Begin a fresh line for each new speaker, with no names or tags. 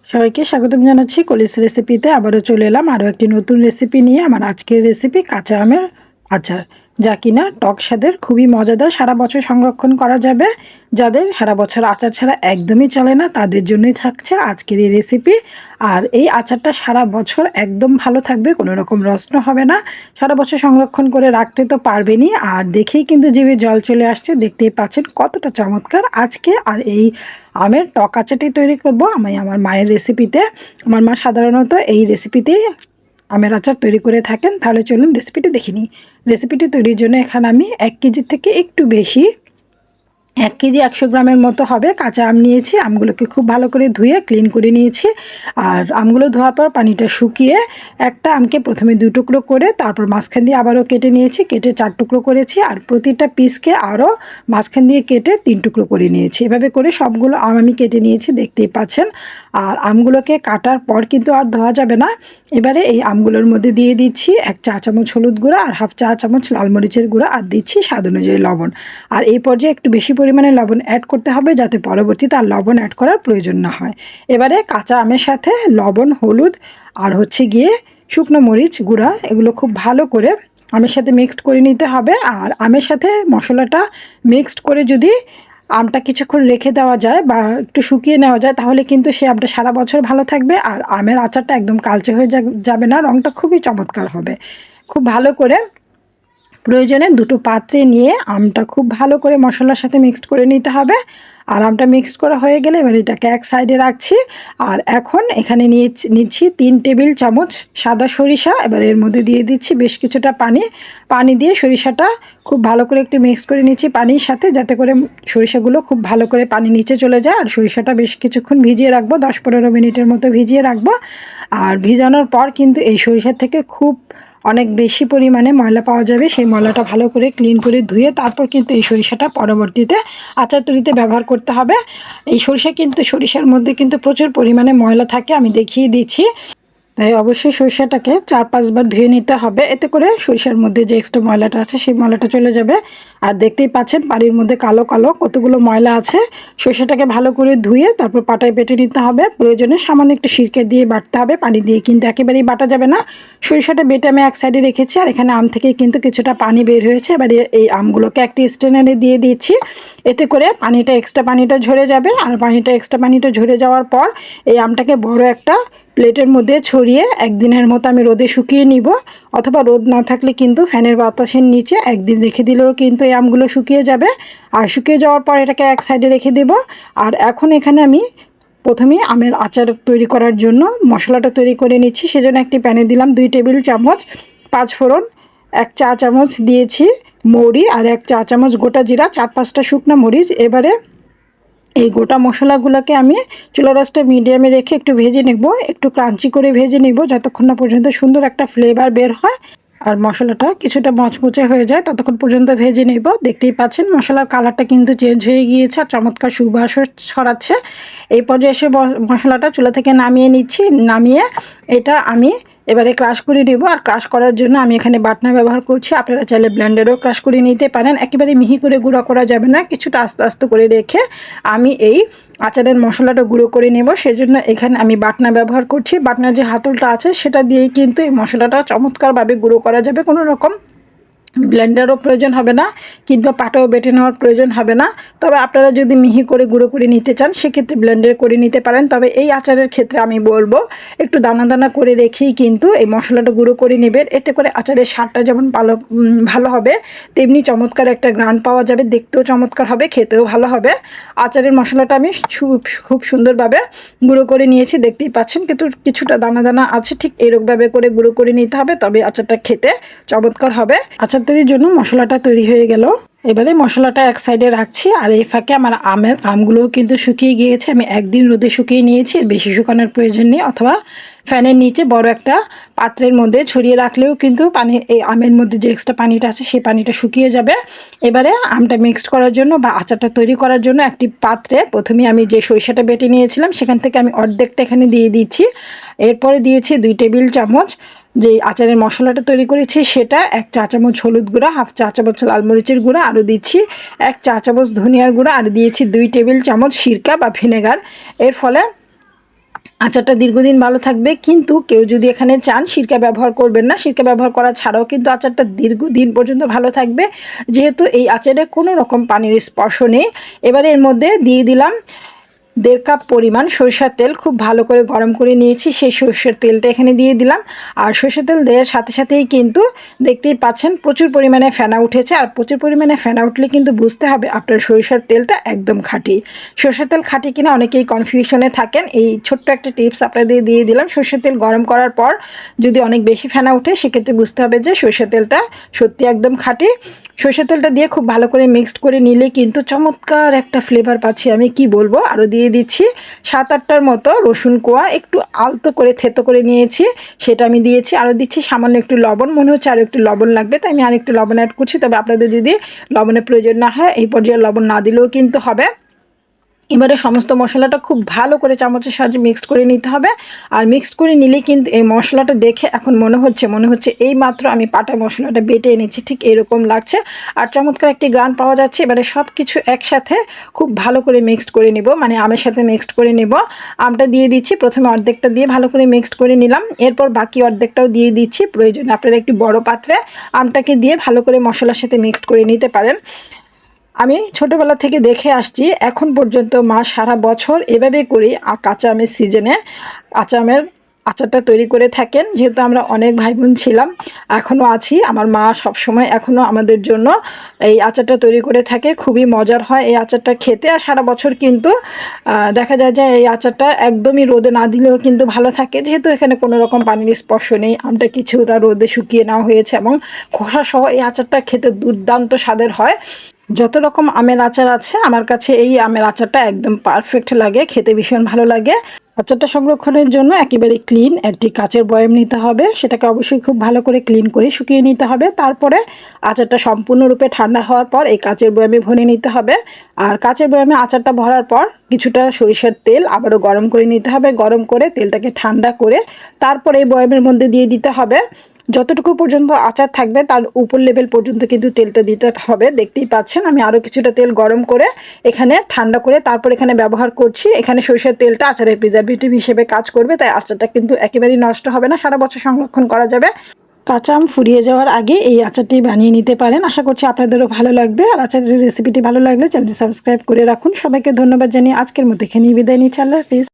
সবাইকে স্বাগতম জানাচ্ছি কলিস রেসিপিতে। আবারও চলে এলাম আরও একটি নতুন রেসিপি নিয়ে। আমার আজকের রেসিপি কাঁচা আমের আচার, যা কিনা টক স্বাদের, খুবই মজাদার, সারা বছর সংরক্ষণ করা যাবে। যাদের সারা বছর আচার ছাড়া একদমই চলে না, তাদের জন্যই থাকছে আজকের এই রেসিপি। আর এই আচারটা সারা বছর একদম ভালো থাকবে, কোনো রকম রসন হবে না। সারা বছর সংরক্ষণ করে রাখতে তো পারবেনই। আর দেখেই কিন্তু জিভে জল চলে আসছে, দেখতেই পাচ্ছেন কতটা চমৎকার আজকে। আর এই আমের টক আচারটি তৈরি করব আমি আমার মায়ের রেসিপিতে। আমার মা সাধারণত এই রেসিপিতেই আমের আচার তৈরি করে থাকেন। তাহলে চলুন রেসিপিটি দেখে নিই। রেসিপিটি তৈরির জন্য এখানে আমি 1 কেজি থেকে একটু বেশি, 1 কেজি 100 গ্রামের মতো হবে কাঁচা আম নিয়েছি। আমগুলোকে খুব ভালো করে ধুয়ে ক্লিন করে নিয়েছি। আর আমগুলো ধোয়ার পর পানিটা শুকিয়ে একটা আমকে প্রথমে 2 টুকরো করে, তারপর মাঝখান দিয়ে আবারও কেটে নিয়েছি, কেটে 4 টুকরো করেছি। আর প্রতিটা পিসকে আরও মাঝখান দিয়ে কেটে 3 টুকরো করে নিয়েছি। এভাবে করে সবগুলো আম আমি কেটে নিয়েছি, দেখতেই পাচ্ছেন। আর আমগুলোকে কাটার পর কিন্তু আর ধোয়া যাবে না। এবারে এই আমগুলোর মধ্যে দিয়ে দিচ্ছি 1 চা চামচ হলুদ গুঁড়া, আর 1/2 চা চামচ লাল মরিচের গুঁড়া, আর দিচ্ছি স্বাদ অনুযায়ী লবণ। আর এই পর্যায়ে একটু বেশি পরিমাণে লবণ অ্যাড করতে হবে, যাতে পরবর্তীতে আর লবণ অ্যাড করার প্রয়োজন না হয়। এবারে কাঁচা আমের সাথে লবণ, হলুদ আর হচ্ছে গিয়ে শুকনো মরিচ গুঁড়া, এগুলো খুব ভালো করে আমের সাথে মিক্সড করে নিতে হবে। আর আমের সাথে মশলাটা মিক্সড করে যদি আমটা কিছুক্ষণ রেখে দেওয়া যায় বা একটু শুকিয়ে নেওয়া যায়, তাহলে কিন্তু সে আমটা সারা বছর ভালো থাকবে। আর আমের আচারটা একদম কালচে হয়ে যাবে না, রঙটা খুবই চমৎকার হবে। খুব ভালো করে প্রয়োজনে 2টো পাত্রে নিয়ে আমটা খুব ভালো করে মশলার সাথে মিক্সড করে নিতে হবে। আর আমটা মিক্সড করা হয়ে গেলে এবার এটাকে এক সাইডে রাখছি। আর এখন এখানে নিচ্ছি 3 টেবিল চামচ সাদা সরিষা। এবার এর মধ্যে দিয়ে দিচ্ছি বেশ কিছুটা পানি দিয়ে সরিষাটা খুব ভালো করে একটু মিক্স করে নিচ্ছি পানির সাথে, যাতে করে সরিষাগুলো খুব ভালো করে পানি নিচে চলে যায়। আর সরিষাটা বেশ কিছুক্ষণ ভিজিয়ে রাখবো, 10-15 মিনিটের মতো ভিজিয়ে রাখবো। আর ভিজানোর পর কিন্তু এই সরিষা থেকে খুব অনেক বেশি পরিমাণে ময়লা পাওয়া যাবে। সেই ময়লাটা ভালো করে ক্লিন করে ধুয়ে তারপর কিন্তু এই সরিষাটা পরবর্তীতে আচার তৈরিতে ব্যবহার করতে হবে। এই সরিষার মধ্যে কিন্তু প্রচুর পরিমাণে ময়লা থাকে, আমি দেখিয়ে দিচ্ছি। তাই অবশ্যই সরিষাটাকে 4-5 বার ধুয়ে নিতে হবে, এতে করে সরিষার মধ্যে যে এক্সট্রা ময়লাটা আছে সেই ময়লাটা চলে যাবে। আর দেখতেই পাচ্ছেন পানির মধ্যে কালো কালো কতগুলো ময়লা আছে। সরিষাটাকে ভালো করে ধুয়ে তারপর পাটায় বেটে নিতে হবে। প্রয়োজনে সামান্য একটু সিরকে দিয়ে বাটতে হবে, পানি দিয়ে কিন্তু একেবারেই বাটা যাবে না। সরিষাটা বেটে আমি এক সাইডে রেখেছি। আর এখানে আম থেকে কিন্তু কিছুটা পানি বের হয়েছে। এবারে এই আমগুলোকে একটি স্ট্রেনারে দিয়ে দিচ্ছি, এতে করে এক্সট্রা পানিটা ঝরে যাবে। আর এক্সট্রা পানিটা ঝরে যাওয়ার পর এই আমটাকে বড় একটা প্লেটের মধ্যে ছড়িয়ে একদিনের মতো আমি রোদে শুকিয়ে নিব। অথবা রোদ না থাকলে কিন্তু ফ্যানের বাতাসের নিচে একদিন রেখে দিলেও কিন্তু এই আমগুলো শুকিয়ে যাবে। আর শুকিয়ে যাওয়ার পর এটাকে এক সাইডে রেখে দেব। আর এখন এখানে আমি প্রথমে আমের আচার তৈরি করার জন্য মশলাটা তৈরি করে নিচ্ছি। সেজন্য একটি প্যানে দিলাম 2 টেবিল চামচ 5 ফোড়ন, 1 চা চামচ দিয়েছি মৌরি, আর 1 চা চামচ গোটা জিরা, 4-5টা শুকনো মরিচ। এবারে এই গোটা মশলাগুলোকে আমি চুলার আঁচটা মিডিয়ামে রেখে একটু ভেজে নেব, একটু ক্রাঞ্চি করে ভেজে নেব, যতক্ষণ না পর্যন্ত সুন্দর একটা ফ্লেভার বের হয় আর মশলাটা কিছুটা মচমচে হয়ে যায়, ততক্ষণ পর্যন্ত ভেজে নেব। দেখতেই পাচ্ছেন মশলার কালারটা কিন্তু চেঞ্জ হয়ে গিয়েছে আর চমৎকার সুবাসও ছড়াচ্ছে। এই পর্যায়ে এসে মশলাটা চুলা থেকে নামিয়ে নিচ্ছি। নামিয়ে এটা আমি এবারে ক্রাশ করে নেব। আর ক্রাশ করার জন্য আমি এখানে বাটনা ব্যবহার করছি, আপনারা চাইলে ব্লেন্ডারেও ক্রাশ করে নিতে পারেন। একেবারে মিহি করে গুঁড়া করা যাবে না, কিছুটা আস্তে আস্তে করে রেখে আমি এই আচারের মশলাটা গুঁড়ো করে নেব। সেজন্য এখানে আমি বাটনা ব্যবহার করছি। বাটনার যে হাতলটা আছে সেটা দিয়েই কিন্তু এই মশলাটা চমৎকারভাবে গুঁড়ো করা যাবে, কোনো রকম ব্লেন্ডারও প্রয়োজন হবে না, কিংবা পাটাও বেটে নেওয়ার প্রয়োজন হবে না। তবে আপনারা যদি মিহি করে গুঁড়ো করে নিতে চান সেক্ষেত্রে ব্লেন্ডার করে নিতে পারেন। তবে এই আচারের ক্ষেত্রে আমি বলবো একটু দানা দানা করে রেখেই কিন্তু এই মশলাটা গুঁড়ো করে নেবেন। এতে করে আচারের স্বাদটা যেমন ভালো হবে, তেমনি চমৎকার একটা গ্রান পাওয়া যাবে, দেখতেও চমৎকার হবে, খেতেও ভালো হবে। আচারের মশলাটা আমি খুব সুন্দরভাবে গুঁড়ো করে নিয়েছি, দেখতেই পাচ্ছেন। কিন্তু কিছুটা দানা দানা আছে, ঠিক এরকমভাবে করে গুঁড়ো করে নিতে হবে, তবে আচারটা খেতে চমৎকার হবে। আচার তৈরির জন্য মশলাটা তৈরি হয়ে গেল। এবারে মশলাটা এক সাইডে রাখছি। আর এই ফাঁকে আমার আমগুলোও কিন্তু শুকিয়ে গিয়েছে। আমি একদিন রোদে শুকিয়ে নিয়েছি, বেশি শুকানোর প্রয়োজন নেই। অথবা ফ্যানের নিচে বড় একটা পাত্রের মধ্যে ছড়িয়ে রাখলেও কিন্তু এই আমের মধ্যে যে এক্সট্রা পানিটা আছে সেই পানিটা শুকিয়ে যাবে। এবারে আমটা মিক্সড করার জন্য বা আচারটা তৈরি করার জন্য একটি পাত্রে প্রথমে আমি যে সরিষাটা বেটে নিয়েছিলাম সেখান থেকে আমি অর্ধেকটা এখানে দিয়ে দিচ্ছি। এরপরে দিয়েছি 2 টেবিল চামচ যে আচারের মশলাটা তৈরি করেছি সেটা, 1 চা চামচ হলুদ গুঁড়া, 1/2 চা চামচ লাল মরিচের গুঁড়া, আরও দিচ্ছি 1 চা চামচ ধনিয়ার গুঁড়া, আর দিয়েছি 2 টেবিল চামচ সিরকা বা ভিনেগার। এর ফলে আচারটা দীর্ঘদিন ভালো থাকবে। কিন্তু কেউ যদি এখানে চান সিরকা ব্যবহার করবেন না, সিরকা ব্যবহার করা ছাড়াও কিন্তু আচারটা দীর্ঘদিন পর্যন্ত ভালো থাকবে, যেহেতু এই আচারে কোনো রকম পানির স্পর্শ নেই। এবারে এর মধ্যে দিয়ে দিলাম 1.5 কাপ পরিমাণ সরিষার তেল। খুব ভালো করে গরম করে নিয়েছি, সেই সরষের তেলটা এখানে দিয়ে দিলাম। আর সরষের তেল দেওয়ার সাথে সাথেই কিন্তু দেখতেই পাচ্ছেন প্রচুর পরিমাণে ফেনা উঠেছে। আর প্রচুর পরিমাণে ফেনা উঠলে কিন্তু বুঝতে হবে আপনার সরিষার তেলটা একদম খাঁটি। সরষের তেল খাঁটি কিনা অনেকেই কনফিউশনে থাকেন, এই ছোট্ট একটা টিপস আপনাদের দিয়ে দিলাম। সরষের তেল গরম করার পর যদি অনেক বেশি ফেনা ওঠে সেক্ষেত্রে বুঝতে হবে যে সরষের তেলটা সত্যি একদম খাঁটি। সরষের তেলটা দিয়ে খুব ভালো করে মিক্সড করে নিলে কিন্তু চমৎকার একটা ফ্লেভার পাচ্ছি আমি, কি বলবো। আরও দিয়ে দিচ্ছি 7-8টার মতো রসুন কোয়া, একটু আলতো করে থেতো করে নিয়েছি, সেটা আমি দিয়েছি। আরও দিচ্ছি সামান্য একটু লবণ, মনে হচ্ছে আরও একটু লবণ লাগবে, তাই আমি আরেকটু লবণ অ্যাড করছি। তবে আপনাদের যদি লবণের প্রয়োজন না হয় এই পর্যায়ে লবণ না দিলেও কিন্তু হবে। এবারে সমস্ত মশলাটা খুব ভালো করে চামচের সাহায্যে মিক্সড করে নিতে হবে। আর মিক্সড করে নিলে কিন্তু এই মশলাটা দেখে এখন মনে হচ্ছে এই মাত্র আমি পাটা মশলাটা বেটে এনেছি, ঠিক এরকম লাগছে। আর চমৎকার একটি গ্রান পাওয়া যাচ্ছে। এবারে সব কিছু একসাথে খুব ভালো করে মিক্সড করে নিব, মানে আমের সাথে মিক্সড করে নেব। আমটা দিয়ে দিচ্ছি, প্রথমে অর্ধেকটা দিয়ে ভালো করে মিক্সড করে নিলাম, এরপর বাকি অর্ধেকটাও দিয়ে দিচ্ছি। প্রয়োজনে আপনারা একটি বড় পাত্রে আমটাকে দিয়ে ভালো করে মশলার সাথে মিক্সড করে নিতে পারেন। আমি ছোটোবেলা থেকে দেখে আসছি, এখন পর্যন্ত মা সারা বছর এভাবে করে কাঁচা আমের সিজনে কাঁচা আমের আচারটা তৈরি করে থাকেন। যেহেতু আমরা অনেক ভাই বোন ছিলাম, এখনও আছি, আমার মা সবসময় এখনও আমাদের জন্য এই আচারটা তৈরি করে থাকে। খুবই মজার হয় এই আচারটা খেতে। আর সারা বছর কিন্তু দেখা যায় যে এই আচারটা একদমই রোদে না দিলেও কিন্তু ভালো থাকে, যেহেতু এখানে কোনো রকম পানির স্পর্শ নেই। আমটা কিছুটা রোদে শুকিয়ে নেওয়া হয়েছে এবং খোসা সহ এই আচারটা খেতে দুর্দান্ত স্বাদের হয়। যত রকম আমের আচার আছে আমার কাছে এই আমের আচারটা একদম পারফেক্ট লাগে, খেতে ভীষণ ভালো লাগে। আচারটা সংরক্ষণের জন্য একেবারে ক্লিন একটি কাচের বয়াম নিতে হবে, সেটাকে অবশ্যই খুব ভালো করে ক্লিন করে শুকিয়ে নিতে হবে। তারপরে আচারটা সম্পূর্ণরূপে ঠান্ডা হওয়ার পর এই কাচের বয়ামে ভরে নিতে হবে। আর কাচের বয়ামে আচারটা ভরার পর কিছুটা সরিষার তেল আবারও গরম করে নিতে হবে। গরম করে তেলটাকে ঠান্ডা করে তারপরে এই বয়ামের মধ্যে দিয়ে দিতে হবে। যতটুকু পর্যন্ত আচার থাকবে তার উপর লেভেল পর্যন্ত কিন্তু তেলটা দিতে হবে। দেখতেই পাচ্ছেন আমি আরও কিছুটা তেল গরম করে এখানে ঠান্ডা করে তারপর এখানে ব্যবহার করছি। এখানে সরিষার তেলটা আচারের প্রিজারভেটিভ হিসেবে কাজ করবে, তাই আচারটা কিন্তু একেবারেই নষ্ট হবে না, সারা বছর সংরক্ষণ করা যাবে। কাঁচা আম ফুরিয়ে যাওয়ার আগে এই আচারটি বানিয়ে নিতে পারেন, আশা করছি আপনাদেরও ভালো লাগবে। আর আচারের রেসিপিটি ভালো লাগলে চ্যানেলটি সাবস্ক্রাইব করে রাখুন। সবাইকে ধন্যবাদ জানিয়ে আজকের মতো এখানেই বিদায় নিচ্ছি। আল্লাহ হাফিজ।